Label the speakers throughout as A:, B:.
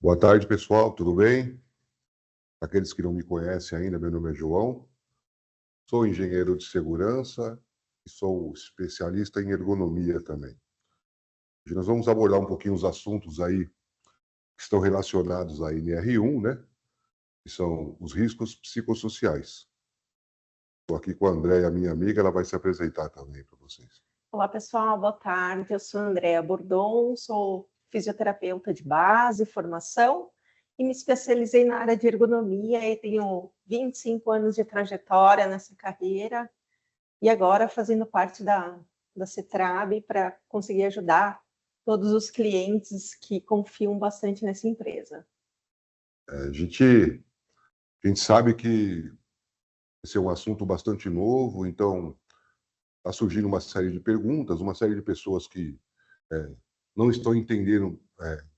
A: Boa tarde, pessoal, tudo bem? Para aqueles que não me conhecem ainda, meu nome é João, sou engenheiro de segurança e sou especialista em ergonomia também. Hoje nós vamos abordar um pouquinho os assuntos aí que estão relacionados à NR1, né? Que são os riscos psicossociais. Estou aqui com a Andréia, minha amiga, ela vai se apresentar também para vocês.
B: Olá, pessoal, boa tarde. Eu sou Andréa Bordon, sou fisioterapeuta de base, formação, e me especializei na área de ergonomia e tenho 25 anos de trajetória nessa carreira e agora fazendo parte da CETRAB para conseguir ajudar todos os clientes que confiam bastante nessa empresa.
A: A gente sabe que esse é um assunto bastante novo, então está surgindo uma série de perguntas, uma série de pessoas que não estão entendendo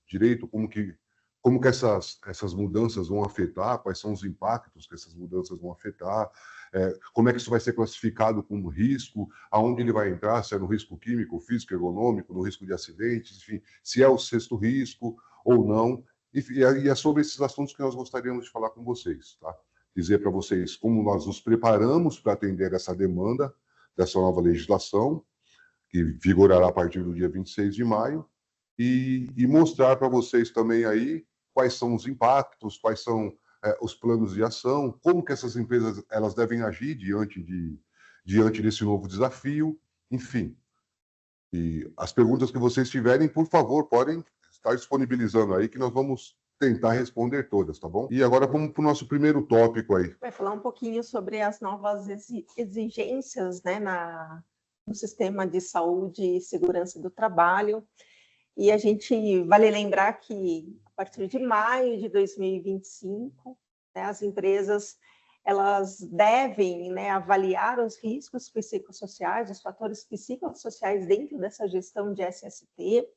A: direito como que essas mudanças vão afetar, quais são os impactos que essas mudanças vão afetar, como é que isso vai ser classificado como risco, aonde ele vai entrar, se é no risco químico, físico, ergonômico, no risco de acidentes, enfim, se é o sexto risco ou não. Enfim, e é sobre esses assuntos que nós gostaríamos de falar com vocês, tá? Dizer para vocês como nós nos preparamos para atender essa demanda dessa nova legislação, que vigorará a partir do dia 26 de maio, e mostrar para vocês também aí quais são os impactos, quais são os planos de ação, como que essas empresas elas devem agir diante desse novo desafio, enfim. E as perguntas que vocês tiverem, por favor, podem estar disponibilizando aí, que nós vamos tentar responder todas, tá bom? E agora vamos para o nosso primeiro tópico aí.
B: Vai falar um pouquinho sobre as novas exigências, né, no sistema de saúde e segurança do trabalho. E a gente vale lembrar que a partir de maio de 2025, né, as empresas elas devem, né, avaliar os riscos psicossociais, os fatores psicossociais dentro dessa gestão de SST,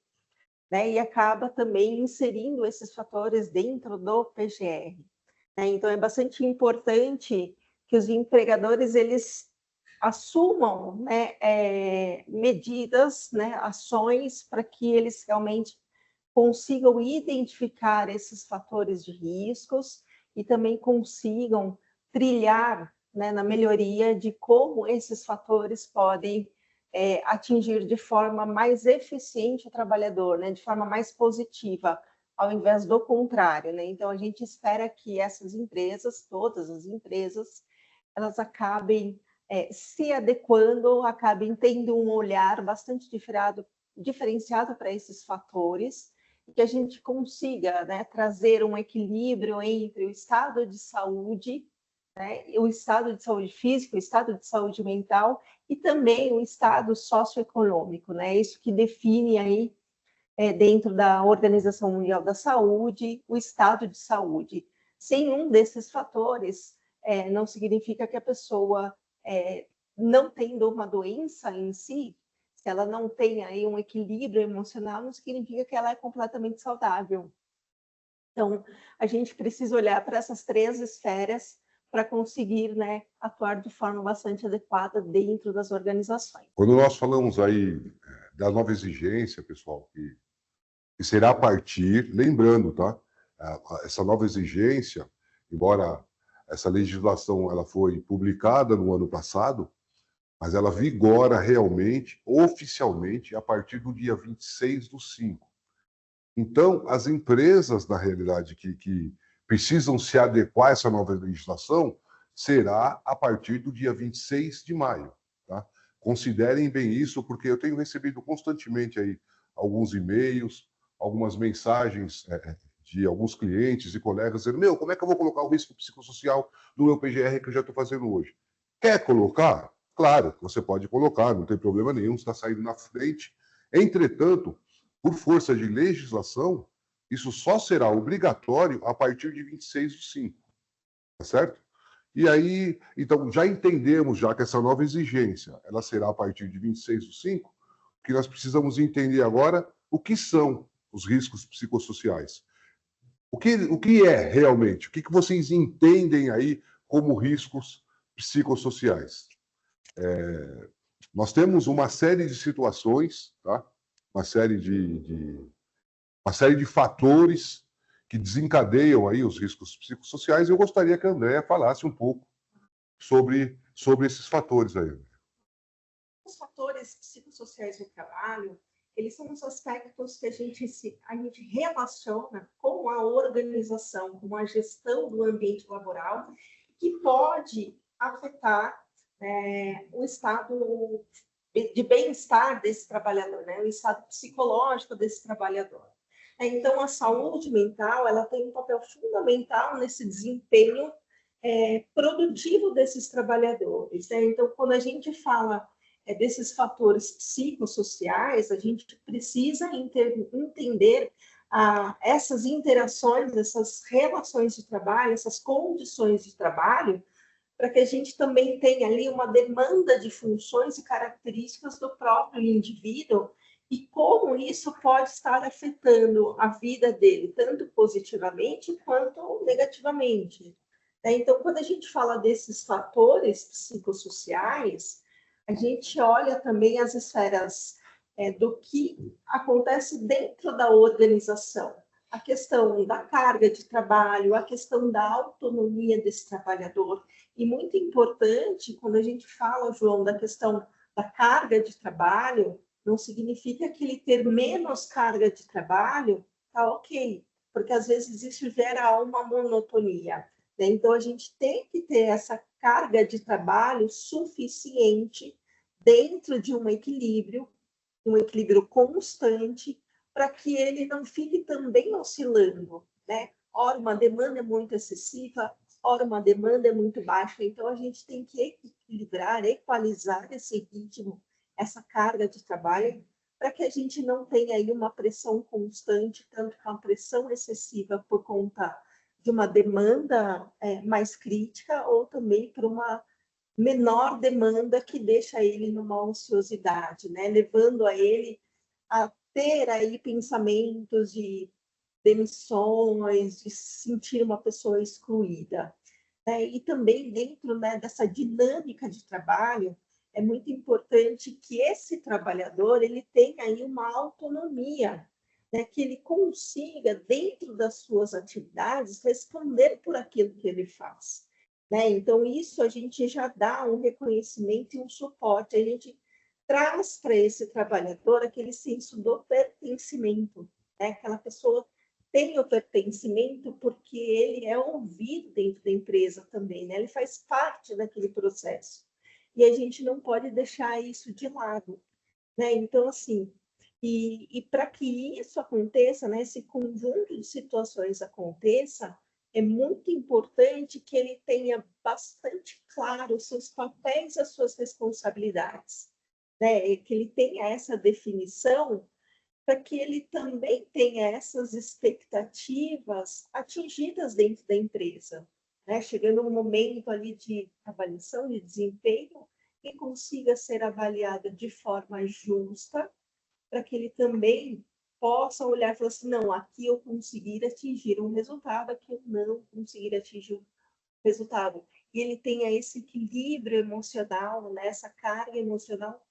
B: né, e acaba também inserindo esses fatores dentro do PGR. Né? Então é bastante importante que os empregadores eles assumam, né, medidas, né, ações para que eles realmente consigam identificar esses fatores de riscos e também consigam trilhar, né, na melhoria de como esses fatores podem atingir de forma mais eficiente o trabalhador, né, de forma mais positiva, ao invés do contrário, né? Então a gente espera que essas empresas, todas as empresas, elas acabem se adequando, acabem tendo um olhar bastante diferenciado para esses fatores, e que a gente consiga, né, trazer um equilíbrio entre o estado de saúde, né, o estado de saúde físico, o estado de saúde mental e também o estado socioeconômico, né? Isso que define aí dentro da Organização Mundial da Saúde, o estado de saúde. Sem um desses fatores, não significa que a pessoa, não tendo uma doença em si, se ela não tem aí um equilíbrio emocional, não significa que ela é completamente saudável. Então, a gente precisa olhar para essas três esferas para conseguir, né, atuar de forma bastante adequada dentro das organizações.
A: Quando nós falamos aí da nova exigência, pessoal, que será a partir, lembrando, tá? Essa nova exigência, embora essa legislação ela foi publicada no ano passado, mas ela vigora realmente, oficialmente, a partir do dia 26/5. Então, as empresas, na realidade, que precisam se adequar a essa nova legislação, será a partir do dia 26 de maio. Tá? Considerem bem isso, porque eu tenho recebido constantemente aí alguns e-mails, algumas mensagens de alguns clientes e colegas dizendo: meu, como é que eu vou colocar o risco psicossocial no meu PGR que eu já estou fazendo hoje? Quer colocar? Claro, você pode colocar, não tem problema nenhum, está saindo na frente. Entretanto, por força de legislação, isso só será obrigatório a partir de 26/5, tá certo? E aí, então, já entendemos já que essa nova exigência, ela será a partir de 26/5, que nós precisamos entender agora o que são os riscos psicossociais. O que é realmente? O que vocês entendem aí como riscos psicossociais? Nós temos uma série de situações, tá? Uma série de fatores que desencadeiam aí os riscos psicossociais. Eu gostaria que a Andréa falasse um pouco sobre esses fatores aí.
B: Os fatores psicossociais do trabalho, eles são os aspectos que a gente relaciona com a organização, com a gestão do ambiente laboral, que pode afetar o estado de bem-estar desse trabalhador, né? O estado psicológico desse trabalhador. Então, a saúde mental, ela tem um papel fundamental nesse desempenho produtivo desses trabalhadores, né? Então, quando a gente fala desses fatores psicossociais, a gente precisa entender essas interações, essas relações de trabalho, essas condições de trabalho, para que a gente também tenha ali uma demanda de funções e características do próprio indivíduo e como isso pode estar afetando a vida dele, tanto positivamente quanto negativamente. Então, quando a gente fala desses fatores psicossociais, a gente olha também as esferas do que acontece dentro da organização. A questão da carga de trabalho, a questão da autonomia desse trabalhador. E muito importante, quando a gente fala, João, da questão da carga de trabalho, não significa que ele ter menos carga de trabalho está ok, porque às vezes isso gera uma monotonia. Né? Então, a gente tem que ter essa carga de trabalho suficiente dentro de um equilíbrio constante, para que ele não fique também oscilando, né? Ora, uma demanda é muito excessiva, ora, uma demanda é muito baixa. Então, a gente tem que equilibrar, equalizar esse ritmo, essa carga de trabalho, para que a gente não tenha aí uma pressão constante, tanto com a pressão excessiva por conta de uma demanda mais crítica, ou também por uma menor demanda que deixa ele numa ociosidade, né? Levando a ele a ter aí pensamentos de demissões, de se sentir uma pessoa excluída. E também dentro, né, dessa dinâmica de trabalho, é muito importante que esse trabalhador ele tenha aí uma autonomia, né, que ele consiga, dentro das suas atividades, responder por aquilo que ele faz. Né? Então, isso a gente já dá um reconhecimento e um suporte, a gente traz para esse trabalhador aquele senso do pertencimento, né? Aquela pessoa tem o pertencimento porque ele é ouvido dentro da empresa também, né? Ele faz parte daquele processo. E a gente não pode deixar isso de lado, né? Então, assim, e para que isso aconteça, né, esse conjunto de situações aconteça, é muito importante que ele tenha bastante claro os seus papéis e as suas responsabilidades, né? Que ele tenha essa definição para que ele também tenha essas expectativas atingidas dentro da empresa, né? Chegando um momento ali de avaliação de desempenho e consiga ser avaliado de forma justa, para que ele também possa olhar e falar assim, não, aqui eu consegui atingir um resultado, aqui eu não consegui atingir um resultado. E ele tenha esse equilíbrio emocional, né, essa carga emocional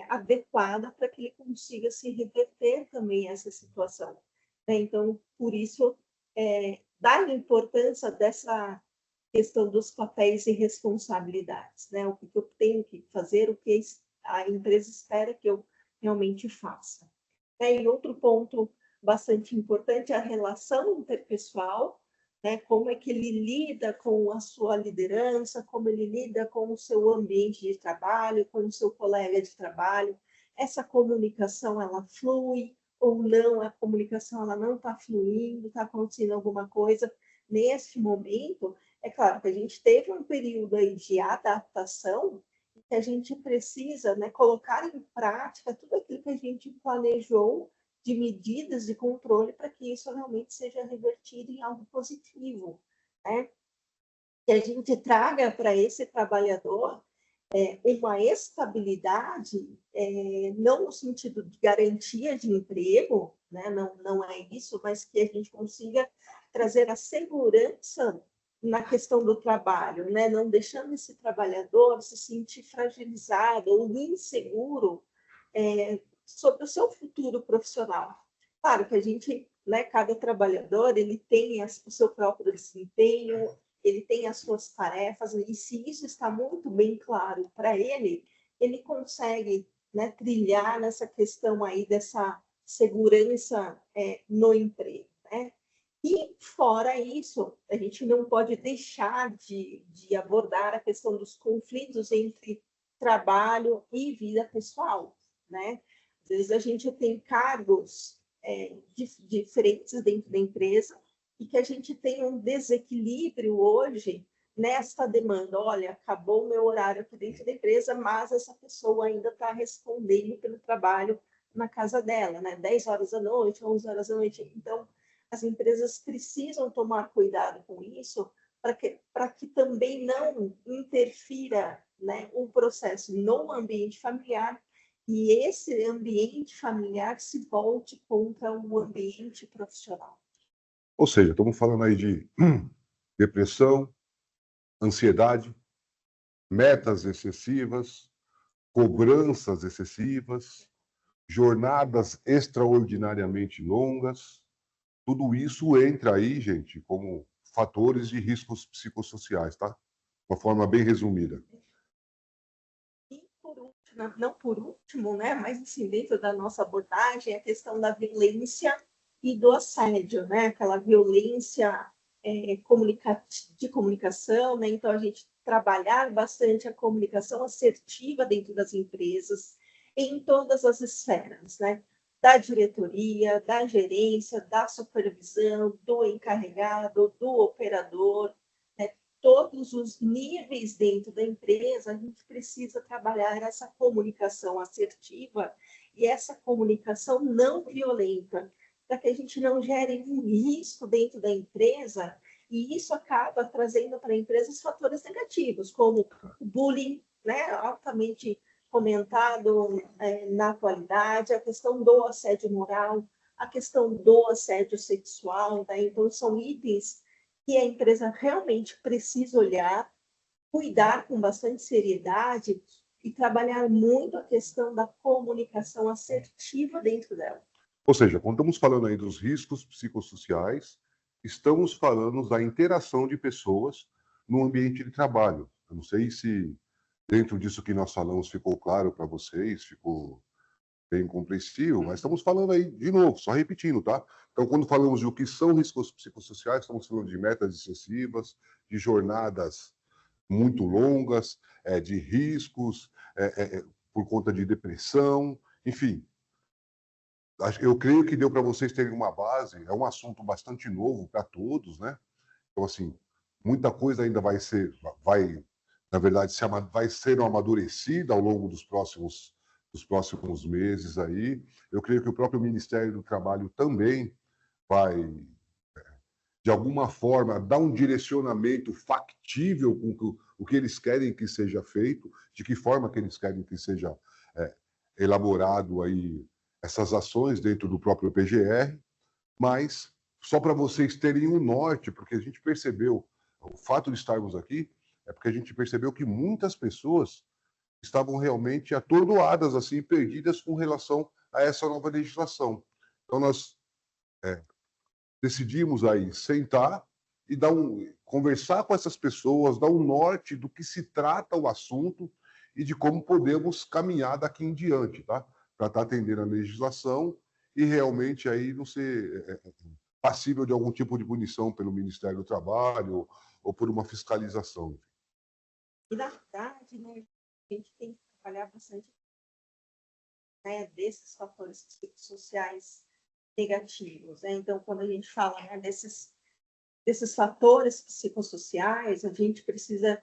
B: adequada para que ele consiga se reverter também a essa situação. Né? Então, por isso, dar importância dessa questão dos papéis e responsabilidades, né? O que eu tenho que fazer, o que a empresa espera que eu realmente faça. E outro ponto bastante importante é a relação interpessoal, né? Como é que ele lida com a sua liderança, como ele lida com o seu ambiente de trabalho, com o seu colega de trabalho. Essa comunicação, ela flui ou não, a comunicação ela não está fluindo, está acontecendo alguma coisa. Neste momento, é claro que a gente teve um período aí de adaptação, que a gente precisa, né, colocar em prática tudo aquilo que a gente planejou de medidas de controle para que isso realmente seja revertido em algo positivo, né? Que a gente traga para esse trabalhador uma estabilidade, não no sentido de garantia de emprego, né? Não é isso, mas que a gente consiga trazer a segurança na questão do trabalho, né? Não deixando esse trabalhador se sentir fragilizado ou inseguro sobre o seu futuro profissional. Claro que a gente né? Cada trabalhador ele tem o seu próprio desempenho, ele tem as suas tarefas, e se isso está muito bem claro para ele, ele consegue, né, trilhar nessa questão aí dessa segurança no emprego, né? E, fora isso, a gente não pode deixar de abordar a questão dos conflitos entre trabalho e vida pessoal, né? Às vezes a gente tem cargos diferentes dentro da empresa e que a gente tem um desequilíbrio hoje nesta demanda. Olha, acabou o meu horário aqui dentro da empresa, mas essa pessoa ainda está respondendo pelo trabalho na casa dela, né? 10 horas da noite, 11 horas da noite. Então, as empresas precisam tomar cuidado com isso para que também não interfira, né, o processo no ambiente familiar e esse ambiente familiar se volte contra o ambiente profissional.
A: Ou seja, estamos falando aí de depressão, ansiedade, metas excessivas, cobranças excessivas, jornadas extraordinariamente longas. Tudo isso entra aí, gente, como fatores de riscos psicossociais, tá? De uma forma bem resumida.
B: E por último, não por último, né, mas assim, dentro da nossa abordagem, a questão da violência e do assédio, né, aquela violência de comunicação, né, então a gente trabalhar bastante a comunicação assertiva dentro das empresas, em todas as esferas, né, da diretoria, da gerência, da supervisão, do encarregado, do operador, né, todos os níveis dentro da empresa, a gente precisa trabalhar essa comunicação assertiva e essa comunicação não violenta, para que a gente não gere um risco dentro da empresa, e isso acaba trazendo para a empresa os fatores negativos, como o bullying, né, altamente comentado na atualidade, a questão do assédio moral, a questão do assédio sexual, né? Então, são itens que a empresa realmente precisa olhar, cuidar com bastante seriedade e trabalhar muito a questão da comunicação assertiva dentro dela.
A: Ou seja, quando estamos falando aí dos riscos psicossociais, estamos falando da interação de pessoas no ambiente de trabalho. Eu não sei se dentro disso que nós falamos ficou claro para vocês, ficou bem compreensível, mas estamos falando aí, de novo, só repetindo, tá? Então, quando falamos de o que são riscos psicossociais, estamos falando de metas excessivas, de jornadas muito longas, de riscos por conta de depressão, enfim. Eu creio que deu para vocês terem uma base, é um assunto bastante novo para todos, né? Então, assim, muita coisa ainda vai, na verdade, vai ser amadurecida ao longo dos próximos meses aí. Eu creio que o próprio Ministério do Trabalho também vai, de alguma forma, dar um direcionamento factível com o que eles querem que seja feito, de que forma que eles querem que seja elaborado aí essas ações dentro do próprio PGR, mas só para vocês terem um norte, porque a gente percebeu, o fato de estarmos aqui é porque a gente percebeu que muitas pessoas estavam realmente atordoadas, assim, perdidas com relação a essa nova legislação. Então nós decidimos aí sentar e conversar com essas pessoas, dar um norte do que se trata o assunto e de como podemos caminhar daqui em diante, tá? Para estar atendendo a legislação e realmente aí não ser passível de algum tipo de punição pelo Ministério do Trabalho ou por uma fiscalização.
B: E, na verdade, né, a gente tem que trabalhar bastante, né, desses fatores psicossociais negativos, né? Então, quando a gente fala, né, desses fatores psicossociais, a gente precisa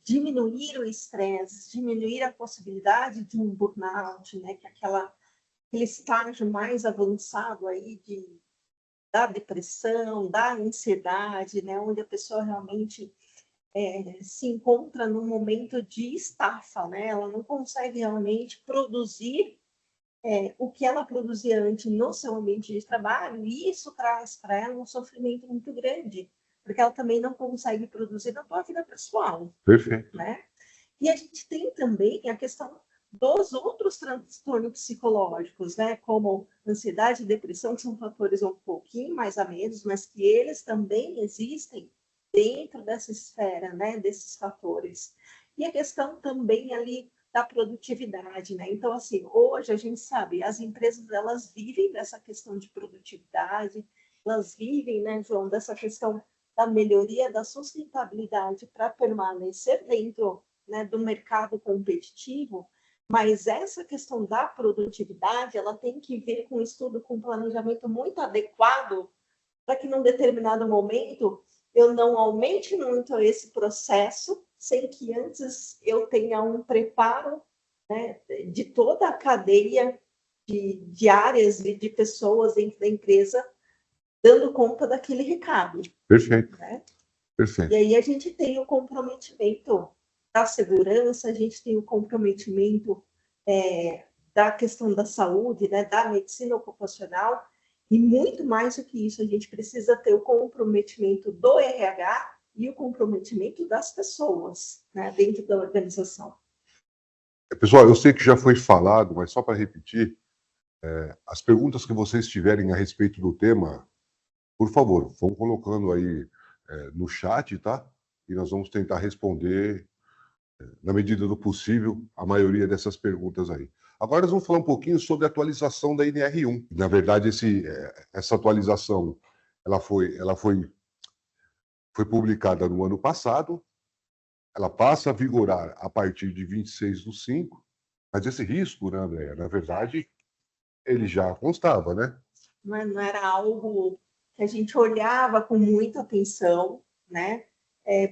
B: diminuir o estresse, diminuir a possibilidade de um burnout, né, que é aquele estágio mais avançado aí da depressão, da ansiedade, né, onde a pessoa realmente se encontra num momento de estafa, né? Ela não consegue realmente produzir o que ela produzia antes no seu ambiente de trabalho, e isso traz para ela um sofrimento muito grande, porque ela também não consegue produzir na sua vida pessoal.
A: Perfeito.
B: Né? E a gente tem também a questão dos outros transtornos psicológicos, né, como ansiedade e depressão, que são fatores um pouquinho mais a menos, mas que eles também existem dentro dessa esfera, né, desses fatores. E a questão também ali da produtividade, né? Então, assim, hoje a gente sabe, as empresas, elas vivem dessa questão de produtividade, elas vivem, né, João, dessa questão da melhoria da sustentabilidade para permanecer dentro, né, do mercado competitivo, mas essa questão da produtividade, ela tem que ver com estudo, com planejamento muito adequado para que, num determinado momento, eu não aumente muito esse processo, sem que antes eu tenha um preparo, né, de toda a cadeia de áreas e de pessoas dentro da empresa, dando conta daquele recado.
A: Perfeito,
B: Né?
A: perfeito.
B: E aí a gente tem o comprometimento da segurança, a gente tem o comprometimento da questão da saúde, né, da medicina ocupacional, e muito mais do que isso, a gente precisa ter o comprometimento do RH e o comprometimento das pessoas, né, dentro da organização.
A: Pessoal, eu sei que já foi falado, mas só para repetir, as perguntas que vocês tiverem a respeito do tema, por favor, vão colocando aí no chat, tá? E nós vamos tentar responder, na medida do possível, a maioria dessas perguntas aí. Agora nós vamos falar um pouquinho sobre a atualização da NR1. Na verdade, essa atualização foi publicada no ano passado, ela passa a vigorar a partir de 26/5, mas esse risco, né, Andréia, na verdade, ele já constava, né?
B: Não era algo que a gente olhava com muita atenção, né?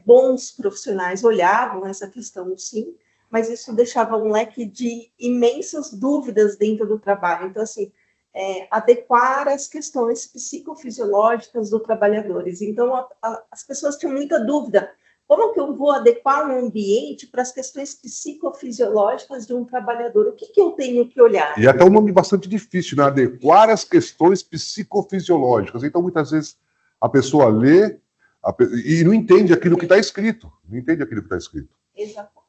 B: Bons profissionais olhavam essa questão, sim, mas isso deixava um leque de imensas dúvidas dentro do trabalho. Então, assim, adequar as questões psicofisiológicas dos trabalhadores. Então, as pessoas tinham muita dúvida. Como que eu vou adequar um ambiente para as questões psicofisiológicas de um trabalhador? O que eu tenho que olhar?
A: E até um nome bastante difícil, né? Adequar as questões psicofisiológicas. Então, muitas vezes, a pessoa lê e não entende aquilo que está escrito. Não entende aquilo que está escrito.
B: Exatamente.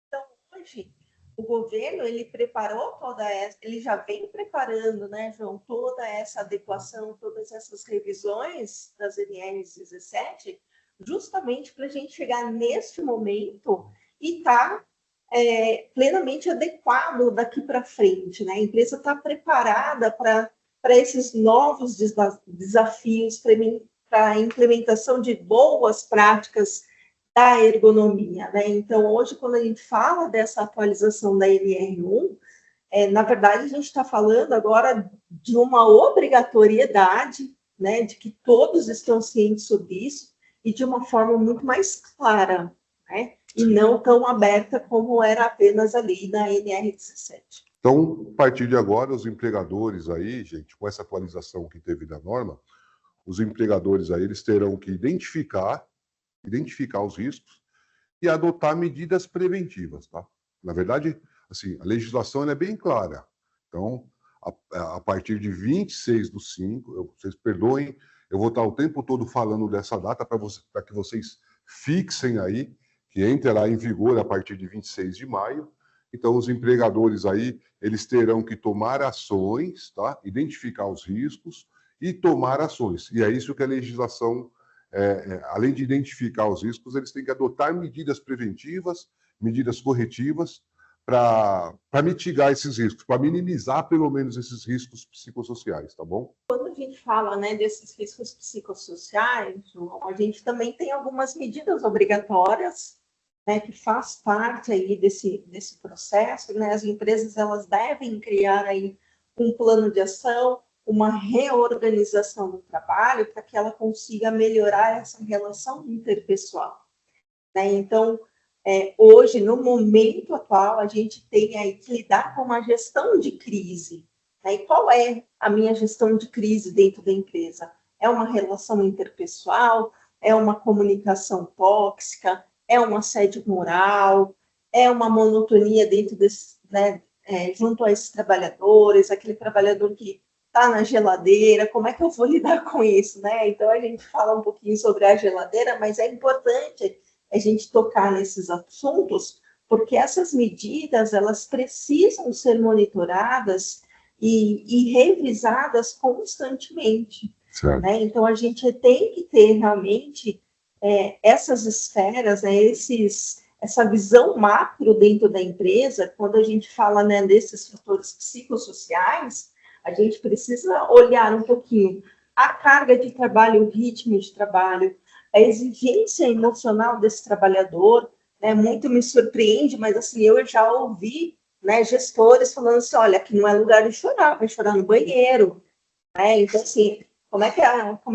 B: Então, hoje, o governo, ele preparou toda essa, ele já vem preparando, né, João, toda essa adequação, todas essas revisões das NRs 17, justamente para a gente chegar neste momento e estar plenamente adequado daqui para frente, né? A empresa está preparada para esses novos desafios, para a implementação de boas práticas da ergonomia, né? Então, hoje, quando a gente fala dessa atualização da NR1, na verdade, a gente está falando agora de uma obrigatoriedade, né, de que todos estão cientes sobre isso, e de uma forma muito mais clara, né, e não tão aberta como era apenas ali na NR17.
A: Então, a partir de agora, os empregadores aí, gente, com essa atualização que teve da norma, os empregadores aí, eles terão que identificar os riscos e adotar medidas preventivas, tá? Na verdade, assim, a legislação ela é bem clara. Então, a partir de 26/5, vocês perdoem, eu vou estar o tempo todo falando dessa data para que vocês fixem aí, que entrará em vigor a partir de 26 de maio. Então, os empregadores aí, eles terão que tomar ações, tá? Identificar os riscos e tomar ações. E é isso que a legislação, além de identificar os riscos, eles têm que adotar medidas preventivas, medidas corretivas, para mitigar esses riscos, para minimizar pelo menos esses riscos psicossociais, tá bom?
B: Quando a gente fala, né, desses riscos psicossociais, a gente também tem algumas medidas obrigatórias, né, que faz parte aí desse processo, né? As empresas, elas devem criar aí um plano de ação, uma reorganização do trabalho para que ela consiga melhorar essa relação interpessoal, né? Então, hoje, no momento atual, a gente tem aí que lidar com uma gestão de crise, né? E qual é a minha gestão de crise dentro da empresa? É uma relação interpessoal? É uma comunicação tóxica? É um assédio moral? É uma monotonia dentro desse, né, junto a esses trabalhadores, aquele trabalhador que está na geladeira? Como é que eu vou lidar com isso, né? Então, a gente fala um pouquinho sobre a geladeira, mas é importante a gente tocar nesses assuntos, porque essas medidas, elas precisam ser monitoradas e revisadas constantemente,
A: Certo.
B: né? Então, a gente tem que ter realmente essas esferas, né, essa visão macro dentro da empresa. Quando a gente fala, né, desses fatores psicossociais, a gente precisa olhar um pouquinho a carga de trabalho, o ritmo de trabalho, a exigência emocional desse trabalhador, né? Muito me surpreende, mas assim, eu já ouvi, né, gestores falando assim, olha, aqui não é lugar de chorar, vai chorar no banheiro, né? Então, assim, como é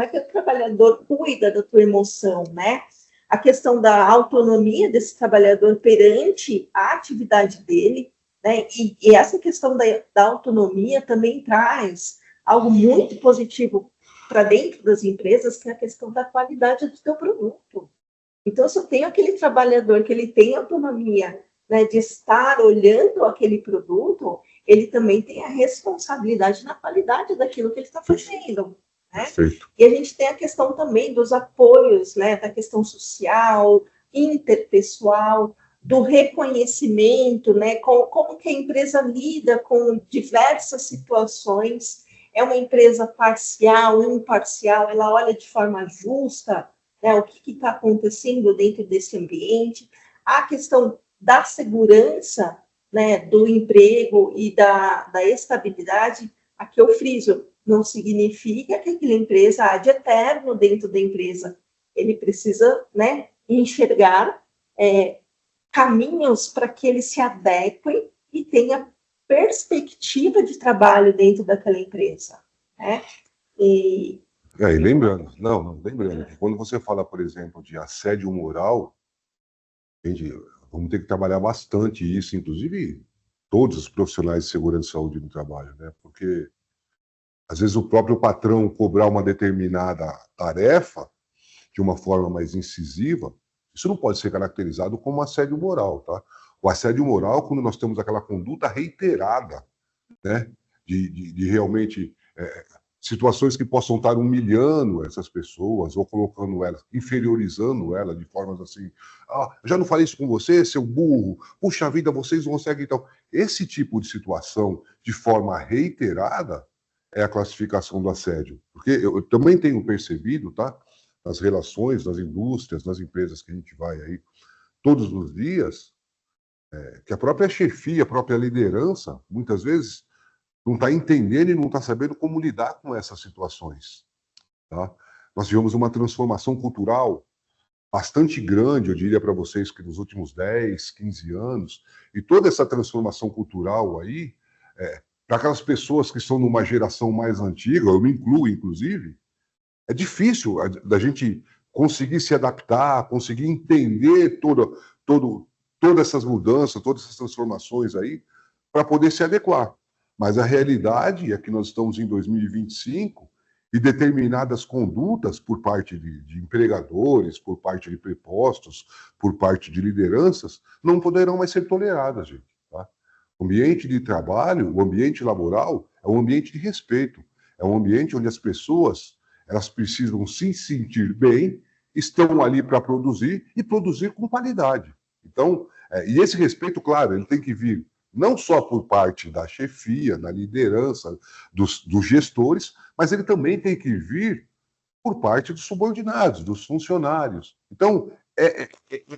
B: que o trabalhador cuida da tua emoção, né? A questão da autonomia desse trabalhador perante a atividade dele, né? E essa questão da autonomia também traz algo muito positivo para dentro das empresas, que é a questão da qualidade do teu produto. Então, se eu tenho aquele trabalhador que ele tem autonomia, né, de estar olhando aquele produto, ele também tem a responsabilidade na qualidade daquilo que ele está fazendo, né?
A: Perfeito.
B: E a gente tem a questão também dos apoios, né, da questão social, interpessoal, do reconhecimento, né, como que a empresa lida com diversas situações. É uma empresa parcial, imparcial, ela olha de forma justa, né, o que está acontecendo dentro desse ambiente, a questão da segurança, né, do emprego e da estabilidade. Aqui eu friso, não significa que aquela empresa há de eterno dentro da empresa. Ele precisa, né, enxergar caminhos para que ele se adeque e tenha perspectiva de trabalho dentro daquela empresa, né?
A: E lembrando, lembrando que quando você fala, por exemplo, de assédio moral, gente, vamos ter que trabalhar bastante isso, inclusive todos os profissionais de segurança e saúde no trabalho, né? Porque às vezes o próprio patrão cobrar uma determinada tarefa de uma forma mais incisiva, isso não pode ser caracterizado como assédio moral, tá? O assédio moral, quando nós temos aquela conduta reiterada, né? De realmente situações que possam estar humilhando essas pessoas ou colocando elas, inferiorizando elas de formas assim, já não falei isso com você, seu burro, puxa vida, vocês não conseguem, então. Esse tipo de situação, de forma reiterada, é a classificação do assédio. Porque eu também tenho percebido, tá? Nas relações, nas indústrias, nas empresas que a gente vai aí todos os dias, que a própria chefia, a própria liderança, muitas vezes não está entendendo e não está sabendo como lidar com essas situações. Tá? Nós tivemos uma transformação cultural bastante grande, eu diria para vocês que nos últimos 10, 15 anos, e toda essa transformação cultural aí, para aquelas pessoas que estão numa geração mais antiga, eu me incluo inclusive, é difícil da gente conseguir se adaptar, conseguir entender todas essas mudanças, todas essas transformações aí, para poder se adequar. Mas a realidade é que nós estamos em 2025 e determinadas condutas por parte de empregadores, por parte de prepostos, por parte de lideranças, não poderão mais ser toleradas, gente. Tá? O ambiente de trabalho, o ambiente laboral, é um ambiente de respeito. É um ambiente onde as pessoas elas precisam se sentir bem, estão ali para produzir e produzir com qualidade. Então, e esse respeito, claro, ele tem que vir não só por parte da chefia, da liderança, dos gestores, mas ele também tem que vir por parte dos subordinados, dos funcionários. Então,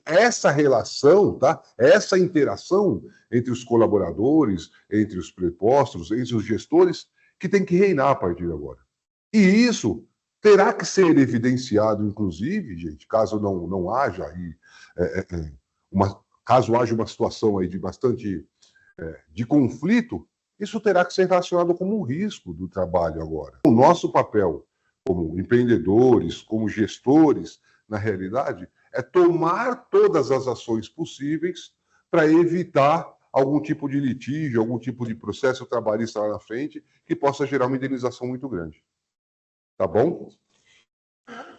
A: essa relação, tá? Essa interação entre os colaboradores, entre os prepostos, entre os gestores, que tem que reinar a partir de agora. E isso terá que ser evidenciado, inclusive, gente, caso não haja aí, caso haja uma situação aí de bastante de conflito, isso terá que ser relacionado como um risco do trabalho agora. O nosso papel como empreendedores, como gestores, na realidade, é tomar todas as ações possíveis para evitar algum tipo de litígio, algum tipo de processo trabalhista lá na frente que possa gerar uma indenização muito grande. Tá bom?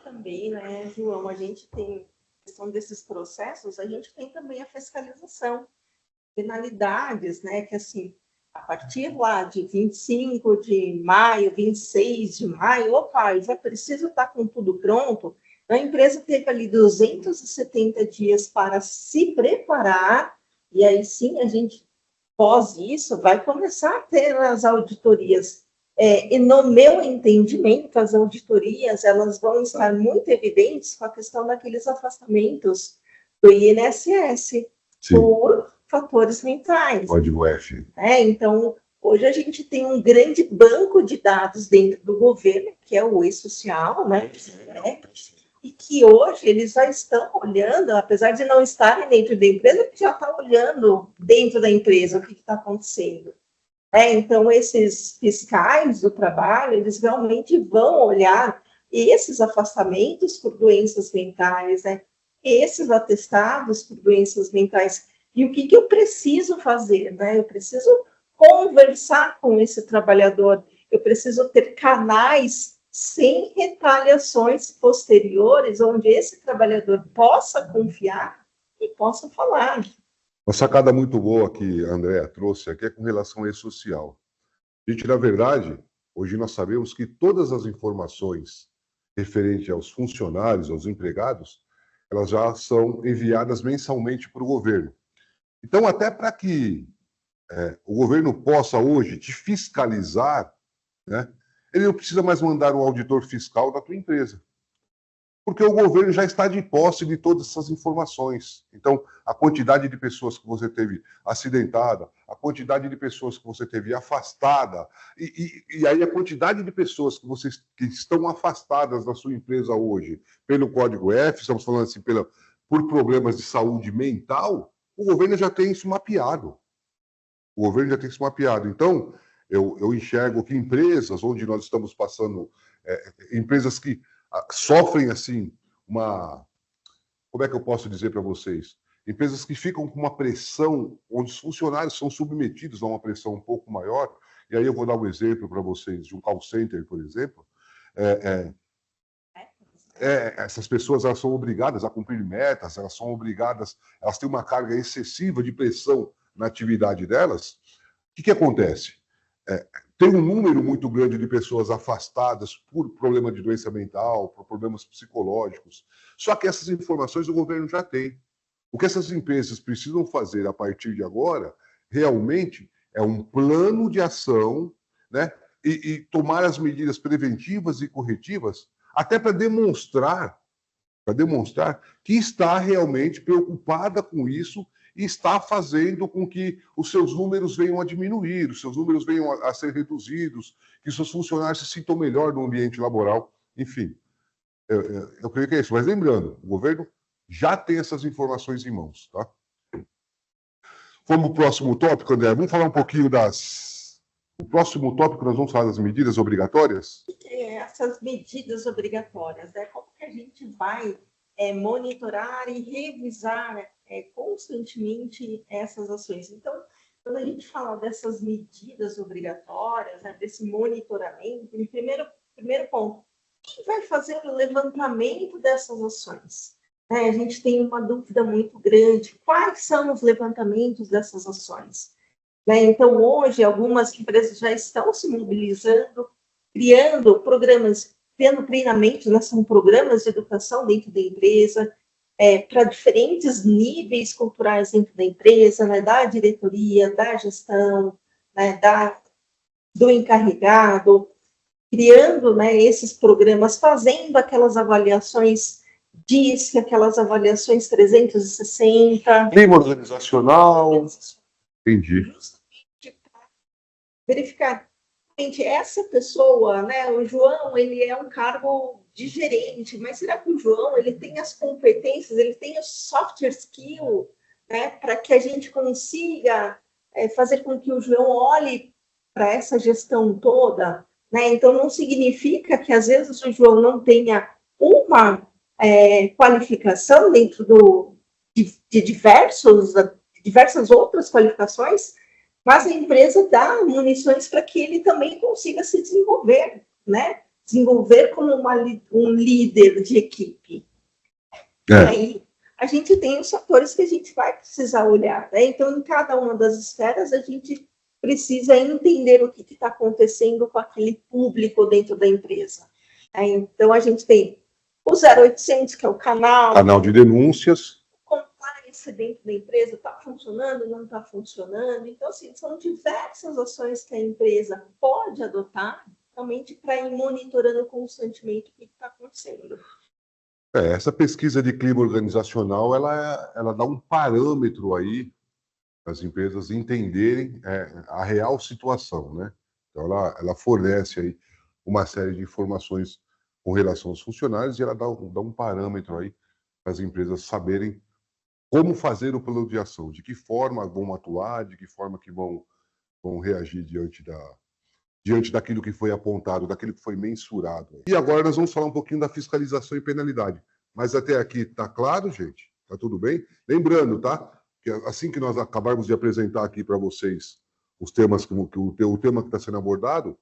B: Também, né, João, a gente tem a questão desses processos, a gente tem também a fiscalização, penalidades, né, que assim, a partir lá de 25 de maio, 26 de maio, opa, eu já preciso estar com tudo pronto. A empresa teve ali 270 dias para se preparar E aí sim, a gente, pós isso, vai começar a ter as auditorias. E no meu entendimento, as auditorias, elas vão estar muito evidentes com a questão daqueles afastamentos do INSS por fatores mentais.
A: Código F.
B: Então, hoje a gente tem um grande banco de dados dentro do governo, que é o E-Social, né? E que hoje eles já estão olhando, apesar de não estarem dentro da empresa, já está olhando dentro da empresa o que está acontecendo. Então, esses fiscais do trabalho, eles realmente vão olhar esses afastamentos por doenças mentais, esses atestados por doenças mentais, e o que eu preciso fazer, Eu preciso conversar com esse trabalhador, eu preciso ter canais sem retaliações posteriores, onde esse trabalhador possa confiar e possa falar.
A: Uma sacada muito boa que a Andrea trouxe aqui é com relação ao E-Social. Gente, na verdade, hoje nós sabemos que todas as informações referentes aos funcionários, aos empregados, elas já são enviadas mensalmente para o governo. Então, até para que o governo possa hoje te fiscalizar, né, ele não precisa mais mandar um auditor fiscal da tua empresa, porque o governo já está de posse de todas essas informações. Então, a quantidade de pessoas que você teve acidentada, a quantidade de pessoas que você teve afastada, e aí a quantidade de pessoas que estão afastadas da sua empresa hoje pelo Código F, estamos falando assim, por problemas de saúde mental, o governo já tem isso mapeado. O governo já tem isso mapeado. Então, eu enxergo que empresas onde nós estamos passando, empresas que sofrem, assim, como é que eu posso dizer para vocês? Empresas que ficam com uma pressão, onde os funcionários são submetidos a uma pressão um pouco maior, e aí eu vou dar um exemplo para vocês de um call center, por exemplo. Essas pessoas, elas são obrigadas a cumprir metas, elas têm uma carga excessiva de pressão na atividade delas. O que acontece? Tem um número muito grande de pessoas afastadas por problema de doença mental, por problemas psicológicos. Só que essas informações o governo já tem. O que essas empresas precisam fazer a partir de agora, realmente, é um plano de ação, né? E tomar as medidas preventivas e corretivas, até para demonstrar que está realmente preocupada com isso e está fazendo com que os seus números venham a diminuir, os seus números venham a ser reduzidos, que seus funcionários se sintam melhor no ambiente laboral. Enfim, eu creio que é isso. Mas lembrando, o governo já tem essas informações em mãos, tá? Vamos para o próximo tópico, André. Vamos falar um pouquinho O próximo tópico, nós vamos falar das medidas obrigatórias?
B: Essas medidas obrigatórias, como que a gente vai monitorar e revisar constantemente essas ações? Então, quando a gente fala dessas medidas obrigatórias, desse monitoramento, em primeiro ponto, quem vai fazer o levantamento dessas ações? A gente tem uma dúvida muito grande. Quais são os levantamentos dessas ações? Então, hoje, algumas empresas já estão se mobilizando, criando programas, tendo treinamentos, são programas de educação dentro da empresa, para diferentes níveis culturais dentro da empresa, da diretoria, da gestão, do encarregado, criando esses programas, fazendo aquelas avaliações DISC, aquelas avaliações 360.
A: Clima organizacional. Entendi.
B: Verificar, gente, essa pessoa, o João, ele é um cargo de gerente, mas será que o João, ele tem as competências, ele tem o soft skill, para que a gente consiga fazer com que o João olhe para essa gestão toda, Então, não significa que, às vezes, o João não tenha uma qualificação dentro de diversas outras qualificações, mas a empresa dá munições para que ele também consiga se desenvolver, Desenvolver como um líder de equipe. E aí, a gente tem os fatores que a gente vai precisar olhar, Então, em cada uma das esferas, a gente precisa entender o que está acontecendo com aquele público dentro da empresa. Então, a gente tem o 0800, que é o canal
A: de denúncias.
B: O compliance, acontecer dentro da empresa, está funcionando, não está funcionando. Então, assim, são diversas ações que a empresa pode adotar, realmente, para ir monitorando constantemente o que está acontecendo.
A: Essa pesquisa de clima organizacional, ela dá um parâmetro aí para as empresas entenderem a real situação, né? Então, ela fornece aí uma série de informações com relação aos funcionários e ela dá um parâmetro aí para as empresas saberem como fazer o plano de ação, de que forma vão atuar, de que forma que vão reagir diante daquilo que foi apontado, daquilo que foi mensurado. E agora nós vamos falar um pouquinho da fiscalização e penalidade. Mas até aqui está claro, gente? Está tudo bem? Lembrando, tá? Que assim que nós acabarmos de apresentar aqui para vocês os temas o tema que está sendo abordado,